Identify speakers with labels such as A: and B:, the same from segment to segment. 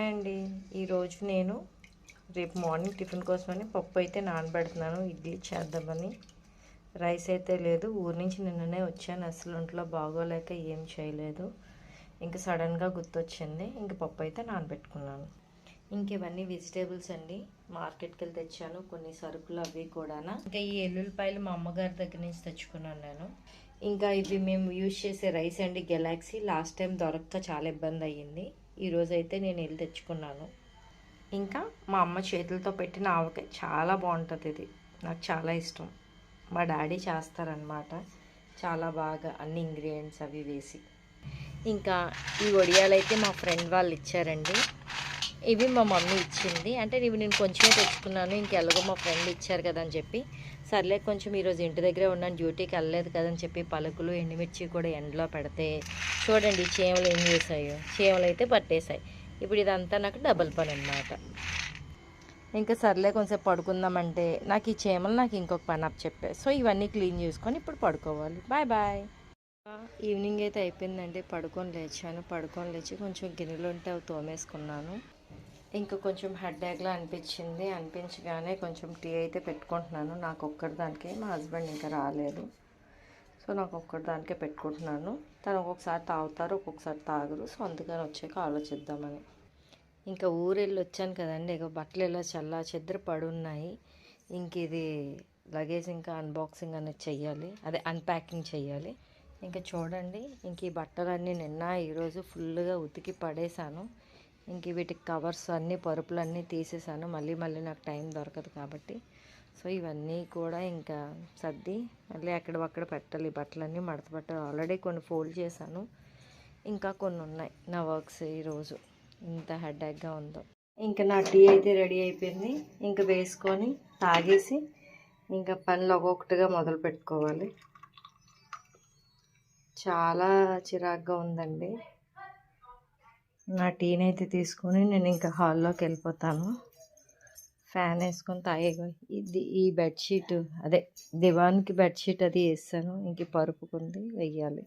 A: Hi అండి. ఈరోజు నేను రేపు మార్నింగ్ టిఫిన్ కోసమని పప్పు అయితే నానబెడుతున్నాను. ఇడ్లీ చేద్దామని. రైస్ అయితే లేదు. ఊరి నుంచి నిన్ననే వచ్చాను. అసలు ఒంట్లో బాగోలేక ఏం చేయలేదు. ఇంకా సడన్గా గుర్తొచ్చింది. ఇంక పప్పు అయితే నానబెట్టుకున్నాను. ఇంక ఇవన్నీ వెజిటేబుల్స్ అండి. మార్కెట్కి వెళ్ళి తెచ్చాను. కొన్ని సరుకులు అవి కూడా. ఇంకా ఈ ఎల్లుల్లిపాయలు మా అమ్మగారి దగ్గర నుంచి తెచ్చుకున్నాను నేను. ఇంకా ఇవి మేము యూజ్ చేసే రైస్ అండి, గెలాక్సీ. లాస్ట్ టైం దొరక్క చాలా ఇబ్బంది అయ్యింది. ఈరోజు అయితే నేను వెళ్ళి తెచ్చుకున్నాను. ఇంకా మా అమ్మ చేతులతో పెట్టిన ఆవకాయ చాలా బాగుంటుంది. ఇది నాకు చాలా ఇష్టం. మా డాడీ చేస్తారనమాట చాలా బాగా, అన్ని ఇంగ్రీడియంట్స్ అవి వేసి. ఇంకా ఈ వడియాలు అయితే మా ఫ్రెండ్ వాళ్ళు ఇచ్చారండి. ఇవి మా మమ్మీ ఇచ్చింది. అంటే ఇవి నేను కొంచెమే తెచ్చుకున్నాను. ఇంకెలాగో మా ఫ్రెండ్ ఇచ్చారు కదా అని చెప్పి, సర్లే కొంచెం ఈరోజు ఇంటి దగ్గరే ఉన్నాను, డ్యూటీకి వెళ్ళలేదు కదని చెప్పి పలుకులు ఎండుమిర్చి కూడా ఎండలో పెడితే చూడండి చీమలు ఏం చేసాయో. చీమలు అయితే పట్టేశాయి. ఇప్పుడు ఇదంతా నాకు డబుల్ పని అన్నమాట. ఇంకా సర్లే కొంచెం పడుకుందామంటే నాకు ఈ చీమలు నాకు ఇంకొక పని అప్ చెప్పాయి. సో ఇవన్నీ క్లీన్ చేసుకొని ఇప్పుడు పడుకోవాలి. Bye bye. ఈవినింగ్ అయితే అయిపోయిందండి. పడుకొని లేచి కొంచెం గిన్నెలు ఉంటే అవి తోమేసుకున్నాను. ఇంకా కొంచెం హెడేక్లా అనిపించగానే కొంచెం టీ అయితే పెట్టుకుంటున్నాను. నాకు ఒక్కడిదానికే, మా హస్బెండ్ ఇంకా రాలేదు. సో నాకు ఒక్కడిదానికే పెట్టుకుంటున్నాను. తను ఒక్కొక్కసారి తాగుతారు, ఒక్కొక్కసారి తాగరు. సో అందుకని వచ్చాక ఆలోచిద్దామని. ఇంకా ఊరెళ్ళి వచ్చాను కదండి. ఇక బట్టలు ఇలా చెద్దరు పడున్నాయి. ఇంక ఇది లగేజ్ ఇంకా అన్బాక్సింగ్ అనేది చెయ్యాలి, అదే అన్ప్యాకింగ్ చెయ్యాలి. ఇంకా చూడండి, ఇంక ఈ బట్టలన్నీ నిన్న ఈరోజు ఫుల్గా ఉతికి పడేశాను. ఇంక వీటికి కవర్స్ అన్నీ, పరుపులన్నీ తీసేసాను. మళ్ళీ నాకు టైం దొరకదు కాబట్టి. సో ఇవన్నీ కూడా ఇంకా సర్ది మళ్ళీ అక్కడ పెట్టాలి. బట్టలన్నీ మడత పెట్టాలి. ఆల్రెడీ కొన్ని ఫోల్డ్ చేశాను, ఇంకా కొన్ని ఉన్నాయి నా వర్క్స్. ఈరోజు ఇంత హెడేక్గా ఉందో. ఇంకా నా టీ అయితే రెడీ అయిపోయింది. ఇంకా వేసుకొని తాగేసి ఇంకా పనులు ఒక్కొక్కటిగా మొదలు పెట్టుకోవాలి. చాలా చిరాగ్గా ఉందండి. నా టీని అయితే తీసుకొని నేను ఇంకా హాల్లోకి వెళ్ళిపోతాను. ఫ్యాన్ వేసుకొని ఈ బెడ్షీట్, అదే దివాన్కి బెడ్షీట్ అది వేస్తాను. ఇంక పరుపుకుంది వెయ్యాలి.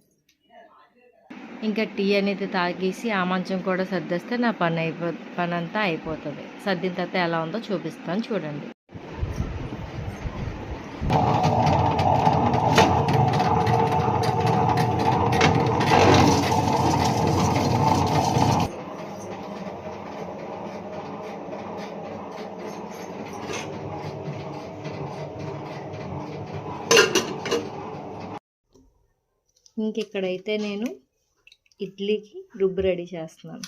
A: ఇంకా టీ అనేది తాగేసి ఆ మంచం కూడా సర్దేస్తే నా పని అంతా అయిపోతుంది. సర్దిన తర్వాత ఎలా ఉందో చూపిస్తాను, చూడండి. ఇంకెక్కడైతే నేను ఇడ్లీకి రుబ్బు రెడీ చేస్తున్నాను.